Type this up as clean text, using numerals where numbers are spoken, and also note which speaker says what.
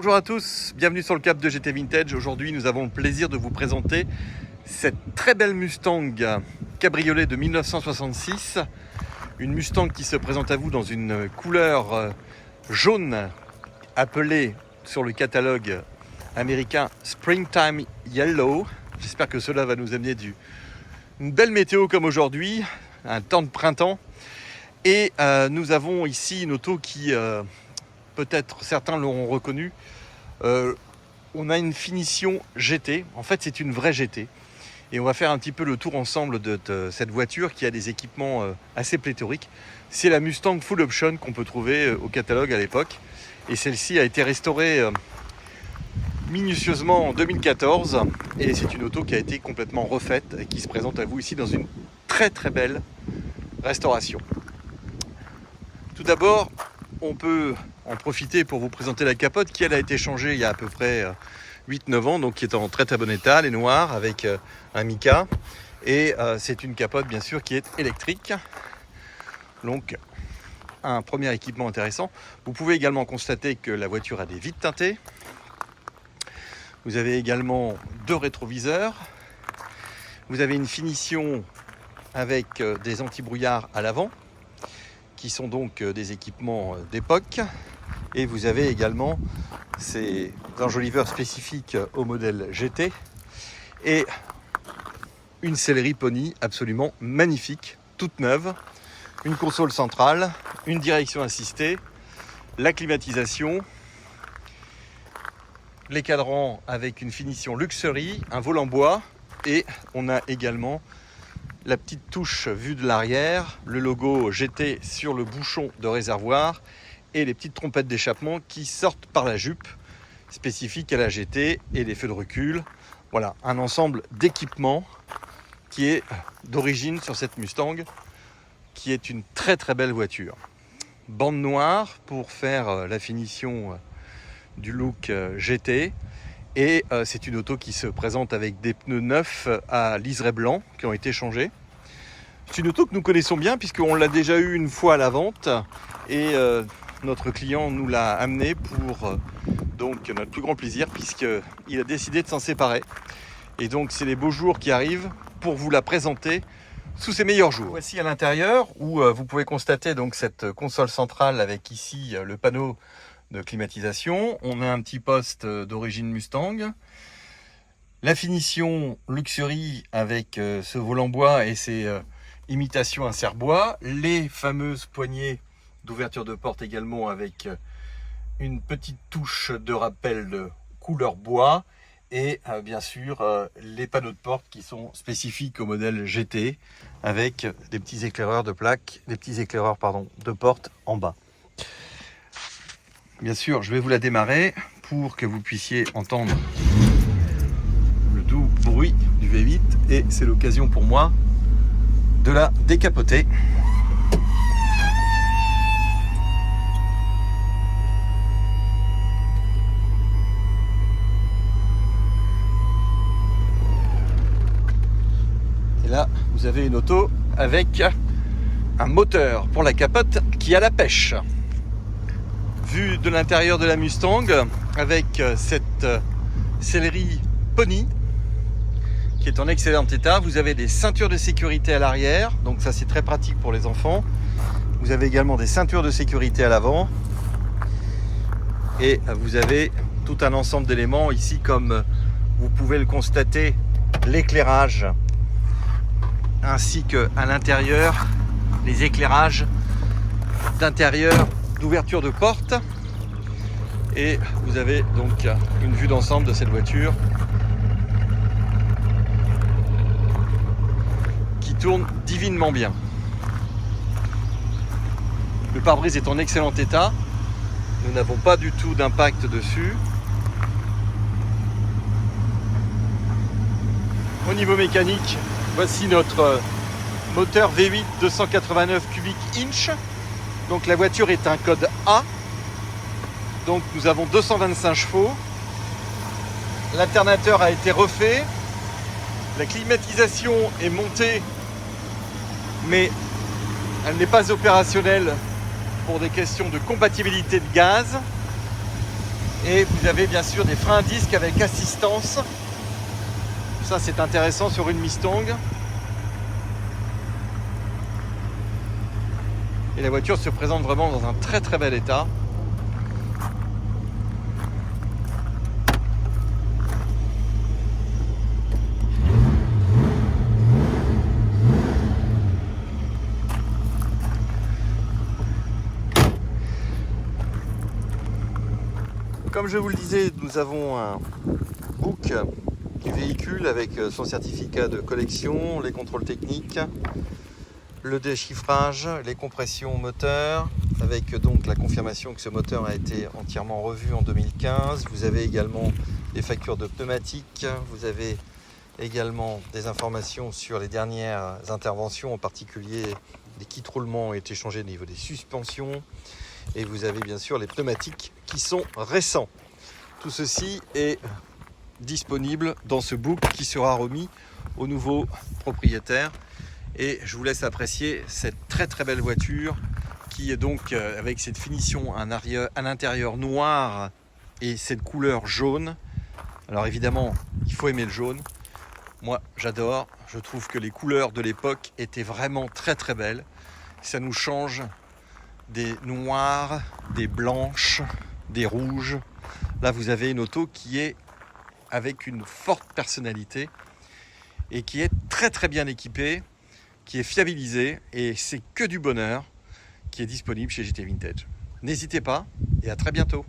Speaker 1: Bonjour à tous, bienvenue sur le Cap de GT Vintage. Aujourd'hui, nous avons le plaisir de vous présenter cette très belle Mustang cabriolet de 1966. Une Mustang qui se présente à vous dans une couleur jaune appelée sur le catalogue américain Springtime Yellow. J'espère que cela va nous amener une belle météo comme aujourd'hui, un temps de printemps. Et nous avons ici une auto qui... peut-être certains l'auront reconnu, on a une finition GT, en fait c'est une vraie GT. Et on va faire un petit peu le tour ensemble de cette voiture qui a des équipements assez pléthoriques. C'est la Mustang Full Option qu'on peut trouver au catalogue à l'époque. Et celle-ci a été restaurée minutieusement en 2014. Et c'est une auto qui a été complètement refaite et qui se présente à vous ici dans une très très belle restauration. Tout d'abord, on peut en profiter pour vous présenter la capote qui elle a été changée il y a à peu près 8-9 ans, donc qui est en très très bon état, elle est noire avec un mica et c'est une capote bien sûr qui est électrique, donc un premier équipement intéressant. Vous pouvez également constater que la voiture a des vitres teintées, vous avez également deux rétroviseurs, vous avez une finition avec des anti-brouillards à l'avant qui sont donc des équipements d'époque, et vous avez également ces enjoliveurs spécifiques au modèle GT et une sellerie Pony absolument magnifique, toute neuve, une console centrale, une direction assistée, la climatisation, les cadrans avec une finition luxury, un volant bois, et on a également la petite touche vue de l'arrière, le logo GT sur le bouchon de réservoir et les petites trompettes d'échappement qui sortent par la jupe spécifique à la GT et les feux de recul. Voilà, un ensemble d'équipements qui est d'origine sur cette Mustang, qui est une très très belle voiture. Bande noire pour faire la finition du look GT. Et c'est une auto qui se présente avec des pneus neufs à liseré blanc qui ont été changés. C'est une auto que nous connaissons bien puisqu'on l'a déjà eu une fois à la vente et notre client nous l'a amené pour donc notre plus grand plaisir puisqu'il a décidé de s'en séparer. Et donc c'est les beaux jours qui arrivent pour vous la présenter sous ses meilleurs jours. Voici à l'intérieur où vous pouvez constater donc cette console centrale avec ici le panneau de climatisation. On a un petit poste d'origine Mustang. La finition luxury avec ce volant bois et ses imitations insert-bois. Les fameuses poignées d'ouverture de porte également avec une petite touche de rappel de couleur bois. Et bien sûr les panneaux de porte qui sont spécifiques au modèle GT avec des petits éclaireurs de plaque, des petits éclaireurs de porte en bas. Bien sûr, je vais vous la démarrer pour que vous puissiez entendre le doux bruit du V8 et c'est l'occasion pour moi de la décapoter. Et là, vous avez une auto avec un moteur pour la capote qui a la pêche. Vue de l'intérieur de la Mustang avec cette sellerie Pony qui est en excellent état. Vous avez des ceintures de sécurité à l'arrière, donc ça c'est très pratique pour les enfants. Vous avez également des ceintures de sécurité à l'avant et vous avez tout un ensemble d'éléments ici, comme vous pouvez le constater, l'éclairage ainsi que à l'intérieur les éclairages d'intérieur d'ouverture de porte, et vous avez donc une vue d'ensemble de cette voiture qui tourne divinement bien. Le pare-brise est en excellent état, nous n'avons pas du tout d'impact dessus. Au niveau mécanique, voici notre moteur V8 289 cubic inch. Donc la voiture est un code A, donc nous avons 225 chevaux, l'alternateur a été refait, la climatisation est montée mais elle n'est pas opérationnelle pour des questions de compatibilité de gaz. Et vous avez bien sûr des freins à disque avec assistance. Ça c'est intéressant sur une Mustang. Et la voiture se présente vraiment dans un très très bel état. Comme je vous le disais, nous avons un book du véhicule avec son certificat de collection, les contrôles techniques, le déchiffrage, les compressions moteur, avec donc la confirmation que ce moteur a été entièrement revu en 2015. Vous avez également des factures de pneumatiques, vous avez également des informations sur les dernières interventions, en particulier les kits roulements ont été changés au niveau des suspensions. Et vous avez bien sûr les pneumatiques qui sont récents. Tout ceci est disponible dans ce book qui sera remis au nouveau propriétaire. Et je vous laisse apprécier cette très très belle voiture qui est donc avec cette finition à l'intérieur noir et cette couleur jaune. Alors évidemment, il faut aimer le jaune. Moi, j'adore. Je trouve que les couleurs de l'époque étaient vraiment très très belles. Ça nous change des noirs, des blanches, des rouges. Là, vous avez une auto qui est avec une forte personnalité et qui est très très bien équipée, qui est fiabilisée, et c'est que du bonheur qui est disponible chez JT Vintage. N'hésitez pas et à très bientôt.